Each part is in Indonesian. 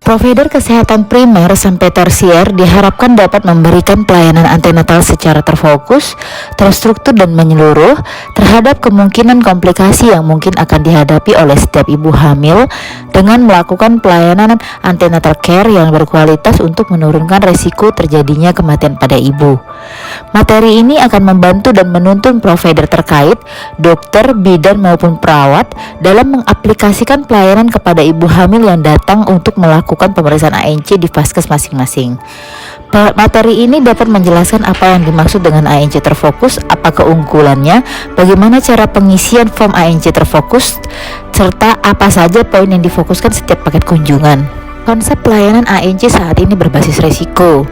Provider kesehatan primer sampai tersier diharapkan dapat memberikan pelayanan antenatal secara terfokus, terstruktur dan menyeluruh terhadap kemungkinan komplikasi yang mungkin akan dihadapi oleh setiap ibu hamil dengan melakukan pelayanan antenatal care yang berkualitas untuk menurunkan resiko terjadinya kematian pada ibu. Materi ini akan membantu dan menuntun provider terkait, dokter, bidan maupun perawat dalam mengaplikasikan pelayanan kepada ibu hamil yang datang untuk melakukan pemeriksaan ANC di vaskes masing-masing. Materi ini dapat menjelaskan apa yang dimaksud dengan ANC terfokus, apa keunggulannya, bagaimana cara pengisian form ANC terfokus, serta apa saja poin yang difokuskan setiap paket kunjungan. Konsep pelayanan ANC saat ini berbasis resiko,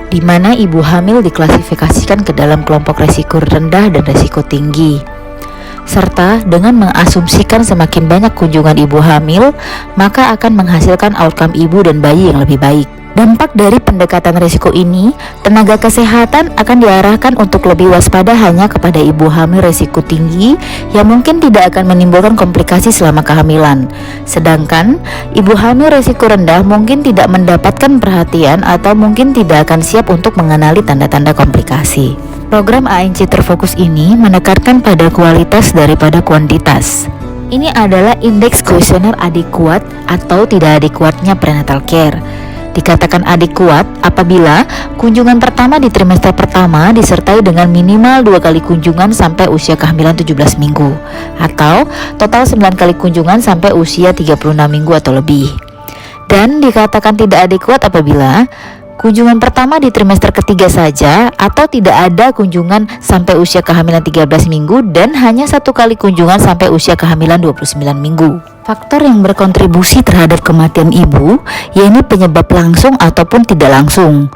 di mana ibu hamil diklasifikasikan ke dalam kelompok resiko rendah dan resiko tinggi, serta dengan mengasumsikan semakin banyak kunjungan ibu hamil, maka akan menghasilkan outcome ibu dan bayi yang lebih baik. Dampak dari pendekatan risiko ini, tenaga kesehatan akan diarahkan untuk lebih waspada hanya kepada ibu hamil risiko tinggi yang mungkin tidak akan menimbulkan komplikasi selama kehamilan. Sedangkan ibu hamil risiko rendah mungkin tidak mendapatkan perhatian atau mungkin tidak akan siap untuk mengenali tanda-tanda komplikasi. Program ANC terfokus ini menekankan pada kualitas daripada kuantitas. Ini adalah indeks kuesioner adekuat atau tidak adekuatnya prenatal care. Dikatakan adekuat apabila kunjungan pertama di trimester pertama disertai dengan minimal 2 kali kunjungan sampai usia kehamilan 17 minggu atau total 9 kali kunjungan sampai usia 36 minggu atau lebih. Dan dikatakan tidak adekuat apabila kunjungan pertama di trimester ketiga saja atau tidak ada kunjungan sampai usia kehamilan 13 minggu dan hanya 1 kali kunjungan sampai usia kehamilan 29 minggu. Faktor yang berkontribusi terhadap kematian ibu, yaitu penyebab langsung ataupun tidak langsung.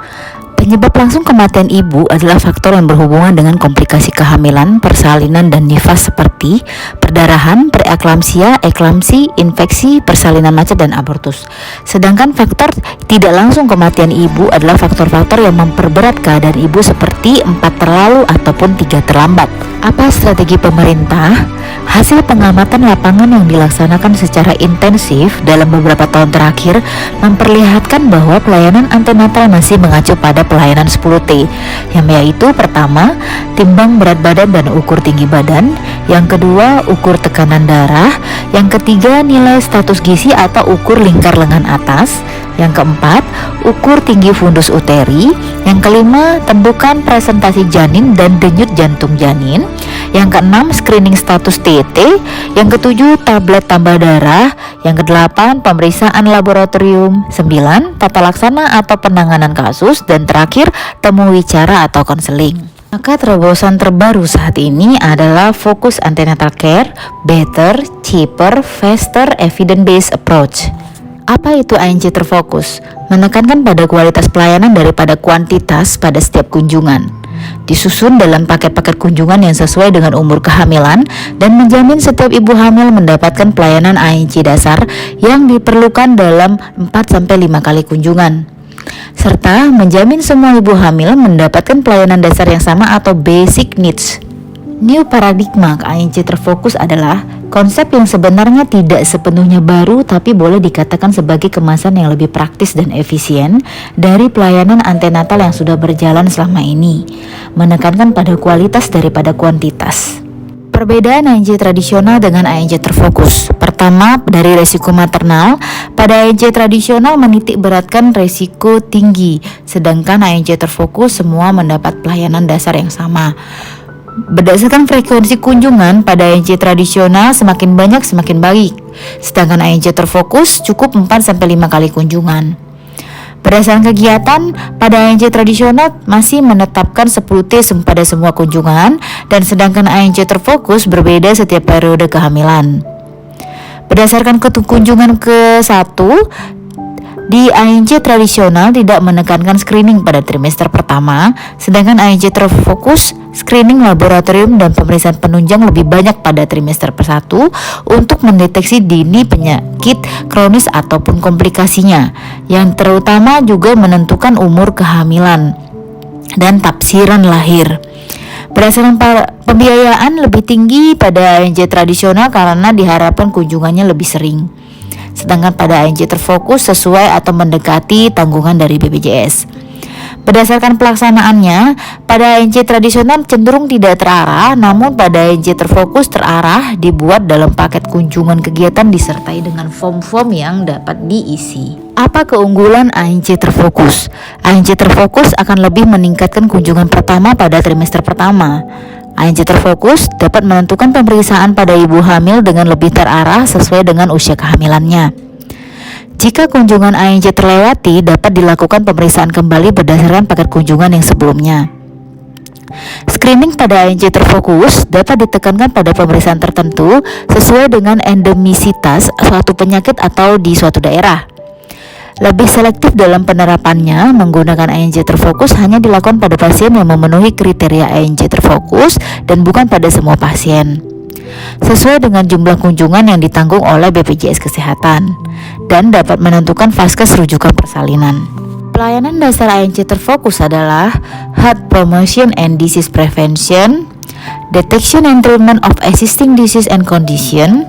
Penyebab langsung kematian ibu adalah faktor yang berhubungan dengan komplikasi kehamilan, persalinan, dan nifas seperti perdarahan, preeklamsia, eklamsi, infeksi, persalinan macet, dan abortus. Sedangkan faktor tidak langsung kematian ibu adalah faktor-faktor yang memperberat keadaan ibu seperti 4 terlalu ataupun 3 terlambat. Apa strategi pemerintah? Hasil pengamatan lapangan yang dilaksanakan secara intensif dalam beberapa tahun terakhir memperlihatkan bahwa pelayanan antenatal masih mengacu pada pelayanan 10T, yang yaitu pertama, timbang berat badan dan ukur tinggi badan, yang kedua, ukur tekanan darah, yang ketiga, nilai status gizi atau ukur lingkar lengan atas, yang keempat, ukur tinggi fundus uteri, yang kelima, tentukan presentasi janin dan denyut jantung janin, yang keenam, screening status TT, yang ketujuh, tablet tambah darah, yang kedelapan, pemeriksaan laboratorium, 9, tata laksana atau penanganan kasus, dan terakhir, temu wicara atau konseling. Maka terobosan terbaru saat ini adalah fokus antenatal care, better, cheaper, faster, evidence-based approach. Apa itu ANC terfokus? Menekankan pada kualitas pelayanan daripada kuantitas pada setiap kunjungan. Disusun dalam paket-paket kunjungan yang sesuai dengan umur kehamilan dan menjamin setiap ibu hamil mendapatkan pelayanan ANC dasar yang diperlukan dalam 4-5 kali kunjungan. Serta menjamin semua ibu hamil mendapatkan pelayanan dasar yang sama atau basic needs. New paradigma ANC terfokus adalah konsep yang sebenarnya tidak sepenuhnya baru tapi boleh dikatakan sebagai kemasan yang lebih praktis dan efisien dari pelayanan antenatal yang sudah berjalan selama ini, menekankan pada kualitas daripada kuantitas. Perbedaan ANC tradisional dengan ANC terfokus. Pertama, dari resiko maternal, pada ANC tradisional menitik beratkan resiko tinggi, sedangkan ANC terfokus semua mendapat pelayanan dasar yang sama. Berdasarkan frekuensi kunjungan, pada ANC tradisional semakin banyak semakin baik, sedangkan ANC terfokus cukup 4-5 kali kunjungan. Berdasarkan kegiatan, pada ANC tradisional masih menetapkan 10T pada semua kunjungan, dan sedangkan ANC terfokus berbeda setiap periode kehamilan. Berdasarkan kunjungan ke-1, di ANC tradisional tidak menekankan screening pada trimester pertama, sedangkan ANC terfokus screening laboratorium dan pemeriksaan penunjang lebih banyak pada trimester per-1 untuk mendeteksi dini penyakit kronis ataupun komplikasinya, yang terutama juga menentukan umur kehamilan dan tafsiran lahir. Berdasarkan pembiayaan lebih tinggi pada ANC tradisional karena diharapkan kunjungannya lebih sering. sedangkan pada ANJ terfokus sesuai atau mendekati tanggungan dari BPJS. Berdasarkan pelaksanaannya, pada ANJ tradisional cenderung tidak terarah, namun pada ANJ terfokus terarah, dibuat dalam paket kunjungan kegiatan disertai dengan form-form yang dapat diisi. Apa keunggulan ANJ terfokus? ANJ terfokus akan lebih meningkatkan kunjungan pertama pada trimester pertama. ANJ terfokus dapat menentukan pemeriksaan pada ibu hamil dengan lebih terarah sesuai dengan usia kehamilannya. Jika kunjungan ANJ terlewati, dapat dilakukan pemeriksaan kembali berdasarkan paket kunjungan yang sebelumnya. Screening pada ANJ terfokus dapat ditekankan pada pemeriksaan tertentu sesuai dengan endemisitas suatu penyakit atau di suatu daerah. Lebih selektif dalam penerapannya, menggunakan ANJ terfokus hanya dilakukan pada pasien yang memenuhi kriteria ANJ terfokus dan bukan pada semua pasien. Sesuai dengan jumlah kunjungan yang ditanggung oleh BPJS Kesehatan dan dapat menentukan vaskes rujukan persalinan. Pelayanan dasar ANJ terfokus adalah health promotion and disease prevention, detection and treatment of existing disease and condition,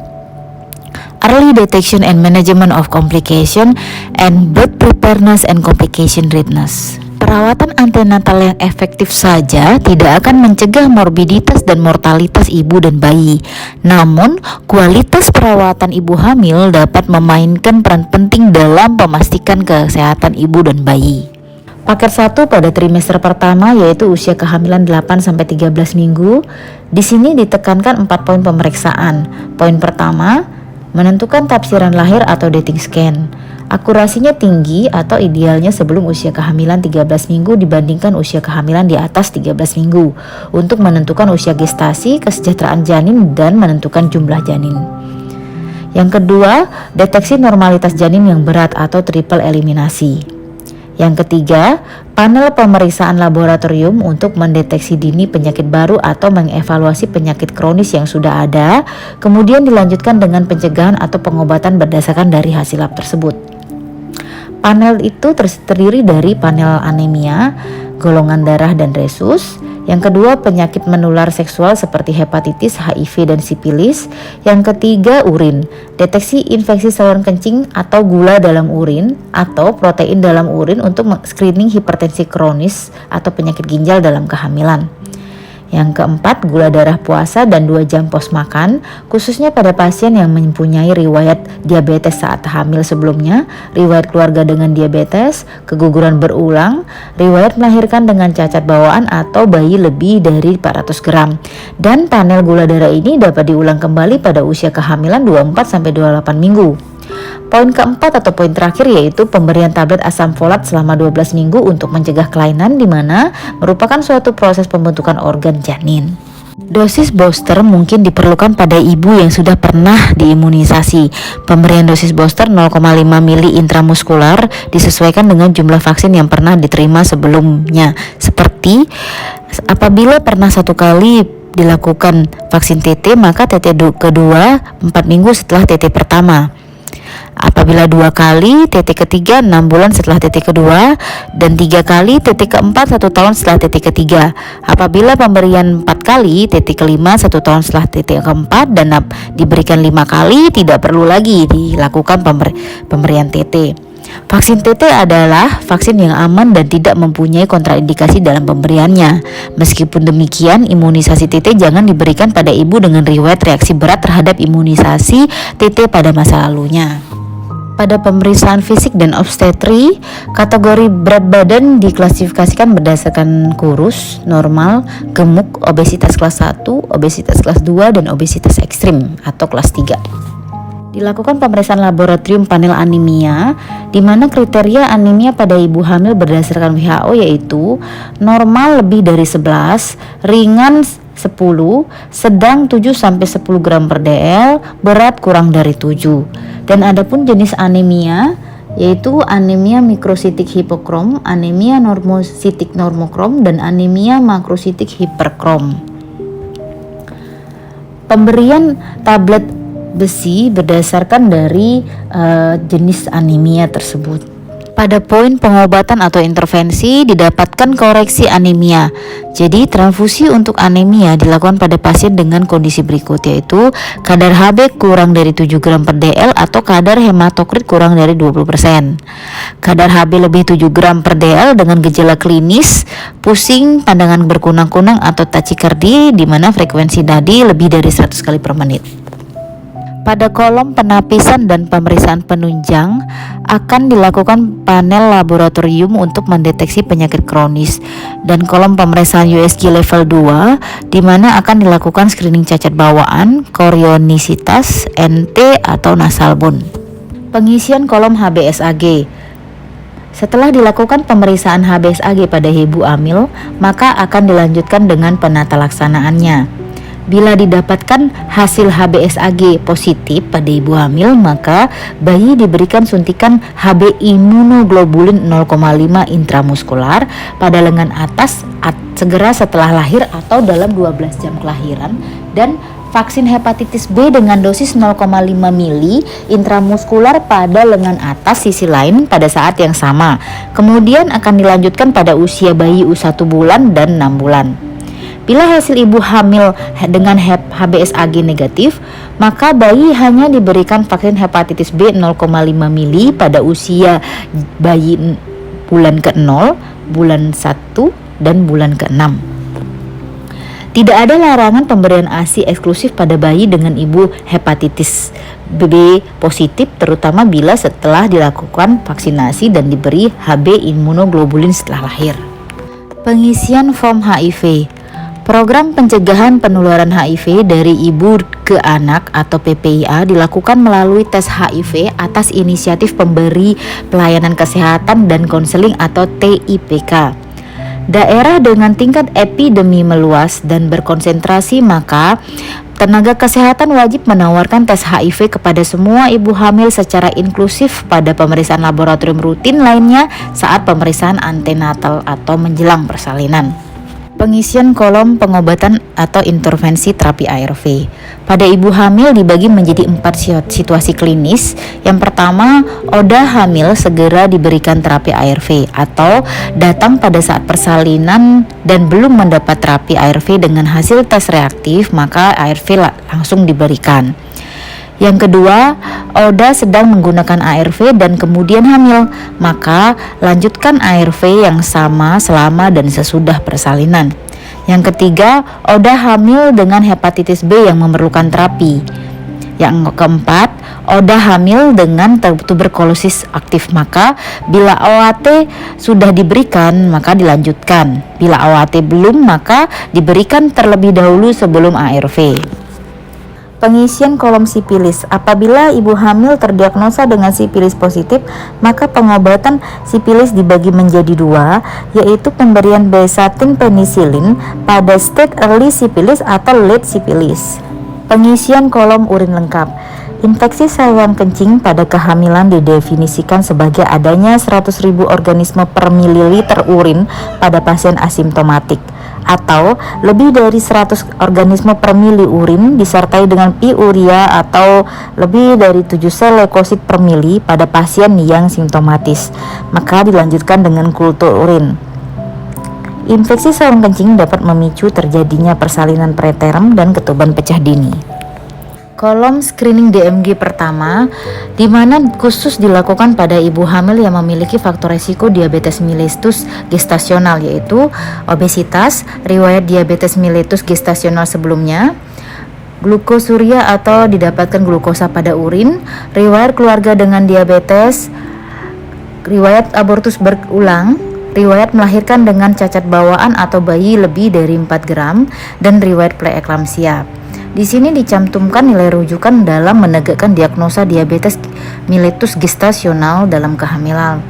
early detection and management of complication, and birth preparedness and complication readiness. Perawatan antenatal yang efektif saja tidak akan mencegah morbiditas dan mortalitas ibu dan bayi. Namun, kualitas perawatan ibu hamil dapat memainkan peran penting dalam memastikan kesehatan ibu dan bayi. Paket 1 pada trimester pertama yaitu usia kehamilan 8-13 minggu. Di sini ditekankan 4 poin pemeriksaan. Poin pertama, menentukan tafsiran lahir atau dating scan. Akurasinya tinggi atau idealnya sebelum usia kehamilan 13 minggu dibandingkan usia kehamilan di atas 13 minggu untuk menentukan usia gestasi, kesejahteraan janin, dan menentukan jumlah janin. Yang kedua, deteksi normalitas janin yang berat atau triple eliminasi. Yang ketiga, panel pemeriksaan laboratorium untuk mendeteksi dini penyakit baru atau mengevaluasi penyakit kronis yang sudah ada, kemudian dilanjutkan dengan pencegahan atau pengobatan berdasarkan dari hasil lab tersebut. Panel itu terdiri dari panel anemia, golongan darah dan resus. Yang kedua, penyakit menular seksual seperti hepatitis, HIV, dan sipilis. Yang ketiga, urin, deteksi infeksi saluran kencing atau gula dalam urin atau protein dalam urin untuk screening hipertensi kronis atau penyakit ginjal dalam kehamilan. Yang keempat, gula darah puasa dan 2 jam pos makan, khususnya pada pasien yang mempunyai riwayat diabetes saat hamil sebelumnya, riwayat keluarga dengan diabetes, keguguran berulang, riwayat melahirkan dengan cacat bawaan atau bayi lebih dari 400 gram. Dan panel gula darah ini dapat diulang kembali pada usia kehamilan 24-28 minggu. Poin keempat atau poin terakhir yaitu pemberian tablet asam folat selama 12 minggu untuk mencegah kelainan, di mana merupakan suatu proses pembentukan organ janin. Dosis booster mungkin diperlukan pada ibu yang sudah pernah diimunisasi. Pemberian dosis booster 0,5 mili intramuskular disesuaikan dengan jumlah vaksin yang pernah diterima sebelumnya. Seperti apabila pernah 1 kali dilakukan vaksin TT, maka TT kedua 4 minggu setelah TT pertama. Apabila 2 kali, TT ketiga 6 bulan setelah TT kedua, dan 3 kali, TT keempat 1 tahun setelah TT ketiga. Apabila pemberian 4 kali, TT kelima 1 tahun setelah TT keempat, dan diberikan 5 kali, tidak perlu lagi dilakukan pemberian TT. Vaksin TT adalah vaksin yang aman dan tidak mempunyai kontraindikasi dalam pemberiannya. Meskipun demikian, imunisasi TT jangan diberikan pada ibu dengan riwayat reaksi berat terhadap imunisasi TT pada masa lalunya. Pada pemeriksaan fisik dan obstetri, kategori berat badan diklasifikasikan berdasarkan kurus, normal, gemuk, obesitas kelas 1, obesitas kelas 2, dan obesitas ekstrim atau kelas 3. Dilakukan pemeriksaan laboratorium panel anemia, di mana kriteria anemia pada ibu hamil berdasarkan WHO yaitu normal lebih dari 11, ringan 10, sedang 7-10 gram per dl, berat kurang dari 7. Dan adapun jenis anemia yaitu anemia mikrositik hipokrom, anemia normositik normokrom, dan anemia makrositik hiperkrom. Pemberian tablet besi berdasarkan dari jenis anemia tersebut. Pada poin pengobatan atau intervensi didapatkan koreksi anemia. Jadi transfusi untuk anemia dilakukan pada pasien dengan kondisi berikut, yaitu kadar Hb kurang dari 7 gram per dl atau kadar hematokrit kurang dari 20%. Kadar Hb lebih 7 gram per dl dengan gejala klinis pusing, pandangan berkunang-kunang atau tachikardi di mana frekuensi nadi lebih dari 100 kali per menit. Pada kolom penapisan dan pemeriksaan penunjang akan dilakukan panel laboratorium untuk mendeteksi penyakit kronis, dan kolom pemeriksaan USG level 2 di mana akan dilakukan screening cacat bawaan, korionisitas, NT atau nasal bone. Pengisian kolom HBsAg. Setelah dilakukan pemeriksaan HBsAg pada ibu hamil, maka akan dilanjutkan dengan penata laksanaannya. Bila didapatkan hasil HBsAg positif pada ibu hamil, maka bayi diberikan suntikan Hb imunoglobulin 0,5 intramuskular pada lengan atas segera setelah lahir atau dalam 12 jam kelahiran, dan vaksin hepatitis B dengan dosis 0,5 mili intramuskular pada lengan atas sisi lain pada saat yang sama. Kemudian akan dilanjutkan pada usia bayi 1 bulan dan 6 bulan. Bila hasil ibu hamil dengan HBsAg negatif, maka bayi hanya diberikan vaksin hepatitis B 0,5 mili pada usia bayi bulan ke-0, bulan 1, dan bulan ke-6. Tidak ada larangan pemberian ASI eksklusif pada bayi dengan ibu hepatitis B positif, terutama bila setelah dilakukan vaksinasi dan diberi Hb imunoglobulin setelah lahir. Pengisian form HIV. Program pencegahan penularan HIV dari ibu ke anak atau PPIA dilakukan melalui tes HIV atas inisiatif pemberi pelayanan kesehatan dan konseling atau TIPK. Daerah dengan tingkat epidemi meluas dan berkonsentrasi, maka tenaga kesehatan wajib menawarkan tes HIV kepada semua ibu hamil secara inklusif pada pemeriksaan laboratorium rutin lainnya saat pemeriksaan antenatal atau menjelang persalinan. Pengisian kolom pengobatan atau intervensi terapi ARV. Pada ibu hamil dibagi menjadi 4 situasi klinis. Yang pertama, ODA hamil segera diberikan terapi ARV atau datang pada saat persalinan dan belum mendapat terapi ARV dengan hasil tes reaktif, maka ARV langsung diberikan. Yang kedua, ODA sedang menggunakan ARV dan kemudian hamil, maka lanjutkan ARV yang sama selama dan sesudah persalinan. Yang ketiga, ODA hamil dengan hepatitis B yang memerlukan terapi. Yang keempat, ODA hamil dengan tuberkulosis aktif, maka bila OAT sudah diberikan maka dilanjutkan. Bila OAT belum, maka diberikan terlebih dahulu sebelum ARV. Pengisian kolom sipilis. Apabila ibu hamil terdiagnosa dengan sipilis positif, maka pengobatan sipilis dibagi menjadi 2, yaitu pemberian besatin penisilin pada stage early sipilis atau late sipilis. Pengisian kolom urin lengkap. Infeksi saluran kencing pada kehamilan didefinisikan sebagai adanya 100.000 organisme per mililiter urin pada pasien asimptomatik, atau lebih dari 100 organisme per mili urin disertai dengan piuria atau lebih dari 7 sel leukosit per mili pada pasien yang simptomatis, maka dilanjutkan dengan kultur urin. Infeksi saluran kencing dapat memicu terjadinya persalinan preterm dan ketuban pecah dini. Kolom screening DMG pertama, di mana khusus dilakukan pada ibu hamil yang memiliki faktor resiko diabetes mellitus gestasional, yaitu obesitas, riwayat diabetes mellitus gestasional sebelumnya, glukosuria atau didapatkan glukosa pada urin, riwayat keluarga dengan diabetes, riwayat abortus berulang, riwayat melahirkan dengan cacat bawaan atau bayi lebih dari 4 gram, dan riwayat preeklamsia. Di sini dicantumkan nilai rujukan dalam menegakkan diagnosa diabetes mellitus gestasional dalam kehamilan.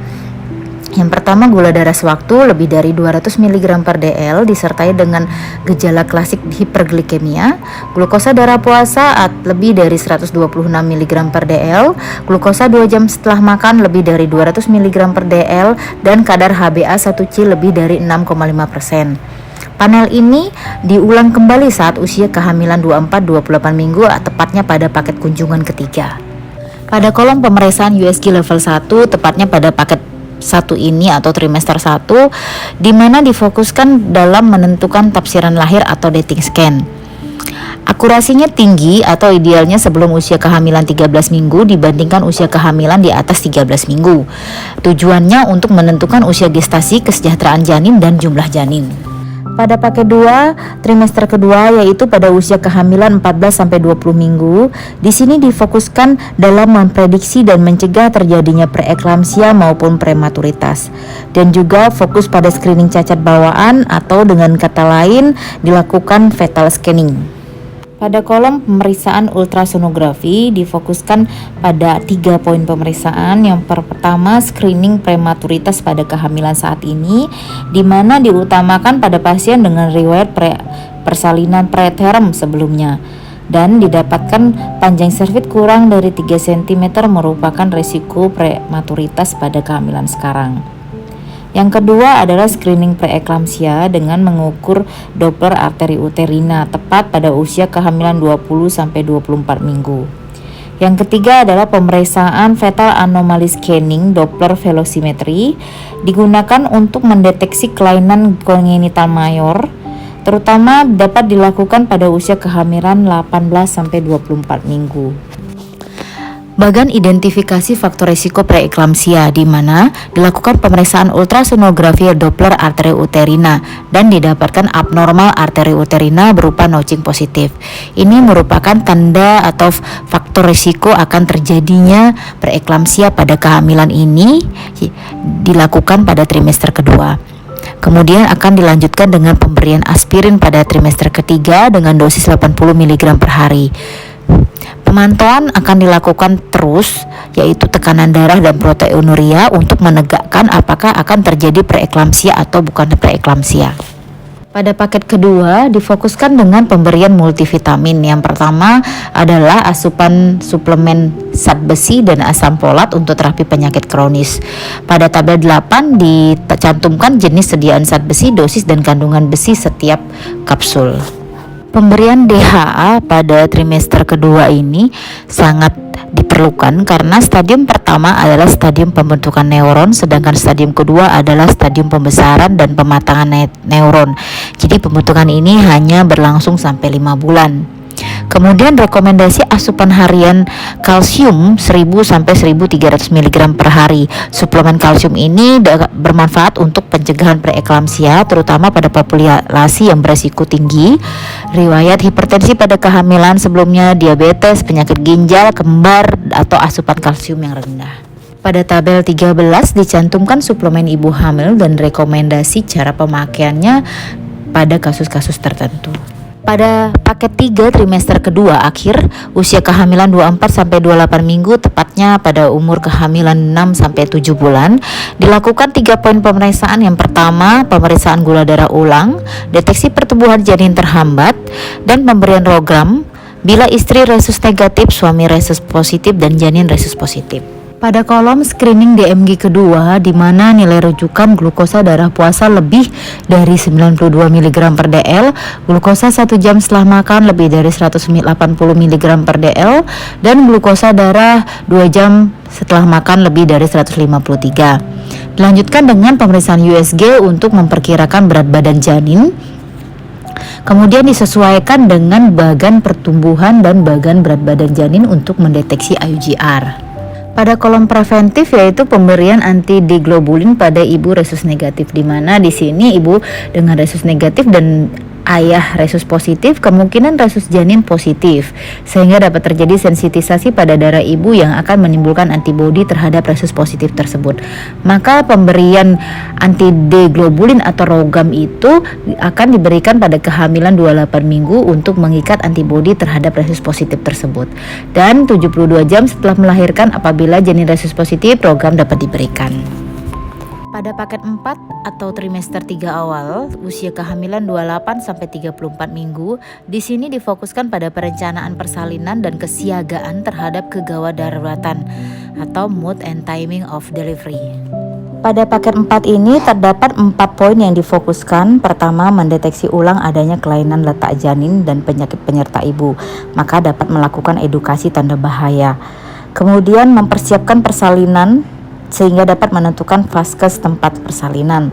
Yang pertama, gula darah sewaktu lebih dari 200 mg per dl disertai dengan gejala klasik hiperglikemia, glukosa darah puasa lebih dari 126 mg per dl, glukosa 2 jam setelah makan lebih dari 200 mg per dl, dan kadar HbA1c lebih dari 6,5%. Panel ini diulang kembali saat usia kehamilan 24-28 minggu, tepatnya pada paket kunjungan ketiga. Pada kolom pemeriksaan USG level 1, tepatnya pada paket 1 ini atau trimester 1, di mana difokuskan dalam menentukan tafsiran lahir atau dating scan. Akurasinya tinggi atau idealnya sebelum usia kehamilan 13 minggu dibandingkan usia kehamilan di atas 13 minggu. Tujuannya untuk menentukan usia gestasi, kesejahteraan janin, dan jumlah janin. Pada paket 2, trimester kedua yaitu pada usia kehamilan 14-20 minggu, di sini difokuskan dalam memprediksi dan mencegah terjadinya preeklamsia maupun prematuritas, dan juga fokus pada screening cacat bawaan atau dengan kata lain dilakukan fetal scanning. Pada kolom pemeriksaan ultrasonografi difokuskan pada 3 poin pemeriksaan. Yang pertama, screening prematuritas pada kehamilan saat ini, di mana diutamakan pada pasien dengan riwayat persalinan preterm sebelumnya dan didapatkan panjang serviks kurang dari 3 cm merupakan resiko prematuritas pada kehamilan sekarang. Yang kedua adalah screening preeklamsia dengan mengukur Doppler arteri uterina tepat pada usia kehamilan 20-24 minggu. Yang ketiga adalah pemeriksaan fetal anomaly scanning Doppler velocimetry, digunakan untuk mendeteksi kelainan kongenital mayor, terutama dapat dilakukan pada usia kehamilan 18-24 minggu. Bagan identifikasi faktor risiko preeklamsia, di mana dilakukan pemeriksaan ultrasonografi Doppler arteri uterina dan didapatkan abnormal arteri uterina berupa notching positif. Ini merupakan tanda atau faktor risiko akan terjadinya preeklamsia pada kehamilan ini dilakukan pada trimester kedua. Kemudian akan dilanjutkan dengan pemberian aspirin pada trimester ketiga dengan dosis 80 mg per hari. Pemantauan akan dilakukan terus, yaitu tekanan darah dan proteinuria untuk menegakkan apakah akan terjadi preeklamsia atau bukan preeklamsia. Pada paket kedua difokuskan dengan pemberian multivitamin. Yang pertama adalah asupan suplemen zat besi dan asam folat untuk terapi penyakit kronis. Pada tabel 8 dicantumkan jenis sediaan zat besi, dosis dan kandungan besi setiap kapsul. Pemberian DHA pada trimester kedua ini sangat diperlukan karena stadium pertama adalah stadium pembentukan neuron, sedangkan stadium kedua adalah stadium pembesaran dan pematangan neuron. Jadi pembentukan ini hanya berlangsung sampai 5 bulan. Kemudian rekomendasi asupan harian kalsium 1000-1300 mg per hari. Suplemen kalsium ini bermanfaat untuk pencegahan preeklamsia, terutama pada populasi yang beresiko tinggi, riwayat hipertensi pada kehamilan sebelumnya, diabetes, penyakit ginjal, kembar, atau asupan kalsium yang rendah. Pada tabel 13 dicantumkan suplemen ibu hamil dan rekomendasi cara pemakaiannya pada kasus-kasus tertentu. Pada paket 3 trimester kedua akhir, usia kehamilan 24-28 minggu, tepatnya pada umur kehamilan 6-7 bulan, dilakukan 3 poin pemeriksaan. Yang pertama, pemeriksaan gula darah ulang, deteksi pertumbuhan janin terhambat, dan pemberian program bila istri resus negatif, suami resus positif, dan janin resus positif. Pada kolom screening DMG kedua, di mana nilai rujukan glukosa darah puasa lebih dari 92 mg per dl, glukosa 1 jam setelah makan lebih dari 180 mg per dl, dan glukosa darah 2 jam setelah makan lebih dari 153. Dilanjutkan dengan pemeriksaan USG untuk memperkirakan berat badan janin. Kemudian disesuaikan dengan bagan pertumbuhan dan bagan berat badan janin untuk mendeteksi IUGR. Pada kolom preventif yaitu pemberian antidiglobulin pada ibu resus negatif, di mana di sini ibu dengan resus negatif dan ayah resus positif kemungkinan resus janin positif, sehingga dapat terjadi sensitisasi pada darah ibu yang akan menimbulkan antibodi terhadap resus positif tersebut. Maka pemberian antidiglobulin atau rogam itu akan diberikan pada kehamilan 28 minggu untuk mengikat antibodi terhadap resus positif tersebut, dan 72 jam setelah melahirkan apabila janin resus positif, rogam dapat diberikan. Pada paket 4 atau trimester 3 awal, usia kehamilan 28-34 minggu, di sini difokuskan pada perencanaan persalinan dan kesiagaan terhadap kegawat daruratan atau mood and timing of delivery. Pada paket 4 ini terdapat 4 poin yang difokuskan. Pertama, mendeteksi ulang adanya kelainan letak janin dan penyakit penyerta ibu, maka dapat melakukan edukasi tanda bahaya. Kemudian mempersiapkan persalinan sehingga dapat menentukan vaskes tempat persalinan.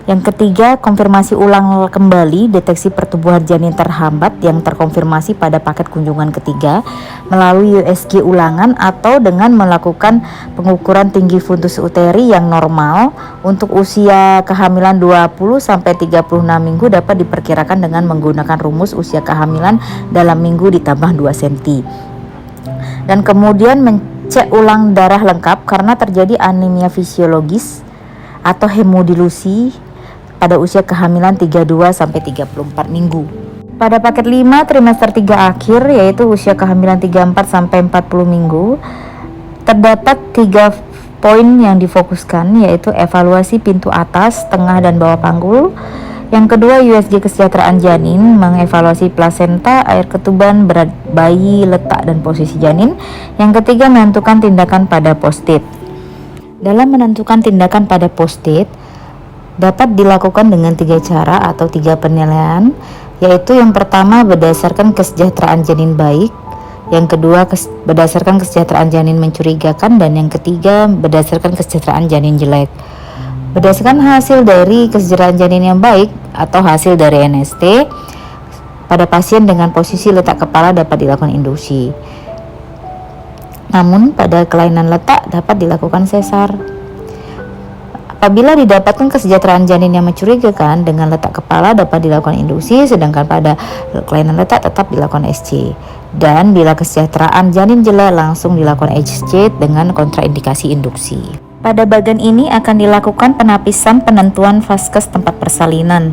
Yang ketiga, konfirmasi ulang kembali deteksi pertumbuhan janin terhambat yang terkonfirmasi pada paket kunjungan ketiga melalui USG ulangan atau dengan melakukan pengukuran tinggi fundus uteri yang normal untuk usia kehamilan 20-36 minggu dapat diperkirakan dengan menggunakan rumus usia kehamilan dalam minggu ditambah 2 cm. Dan kemudian mencek ulang darah lengkap karena terjadi anemia fisiologis atau hemodilusi pada usia kehamilan 32-34 minggu. Pada paket 5 trimester 3 akhir, yaitu usia kehamilan 34-40 minggu, terdapat 3 poin yang difokuskan, yaitu evaluasi pintu atas, tengah, dan bawah panggul. Yang kedua, USG kesejahteraan janin, mengevaluasi plasenta, air ketuban, berat bayi, letak dan posisi janin. Yang ketiga, menentukan tindakan pada post-date. Dalam menentukan tindakan pada post-date, dapat dilakukan dengan 3 cara atau 3 penilaian, yaitu yang pertama berdasarkan kesejahteraan janin baik, yang kedua berdasarkan kesejahteraan janin mencurigakan, dan yang ketiga berdasarkan kesejahteraan janin jelek. Berdasarkan hasil dari kesejahteraan janin yang baik atau hasil dari NST, pada pasien dengan posisi letak kepala dapat dilakukan induksi. Namun pada kelainan letak dapat dilakukan sesar. Apabila didapatkan kesejahteraan janin yang mencurigakan dengan letak kepala dapat dilakukan induksi, sedangkan pada kelainan letak tetap dilakukan SC. Dan bila kesejahteraan janin jelek langsung dilakukan HC dengan kontraindikasi induksi. Pada bagian ini akan dilakukan penapisan penentuan vaskes tempat persalinan.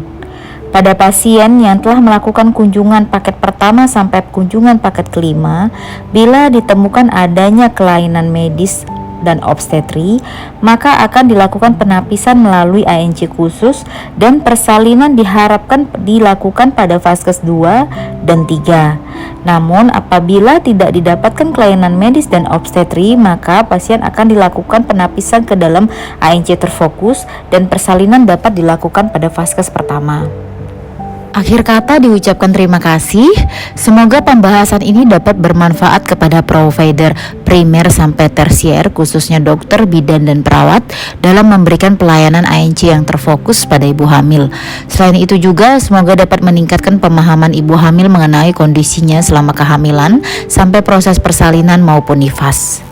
Pada pasien yang telah melakukan kunjungan paket pertama sampai kunjungan paket kelima, bila ditemukan adanya kelainan medis dan obstetri, maka akan dilakukan penapisan melalui ANC khusus dan persalinan diharapkan dilakukan pada vaskes 2 dan 3. Namun apabila tidak didapatkan kelainan medis dan obstetri, maka pasien akan dilakukan penapisan ke dalam ANC terfokus dan persalinan dapat dilakukan pada vaskes pertama. Akhir kata diucapkan terima kasih. Semoga pembahasan ini dapat bermanfaat kepada provider primer sampai tersier, khususnya dokter, bidan, dan perawat dalam memberikan pelayanan ANC yang terfokus pada ibu hamil. Selain itu juga semoga dapat meningkatkan pemahaman ibu hamil mengenai kondisinya selama kehamilan sampai proses persalinan maupun nifas.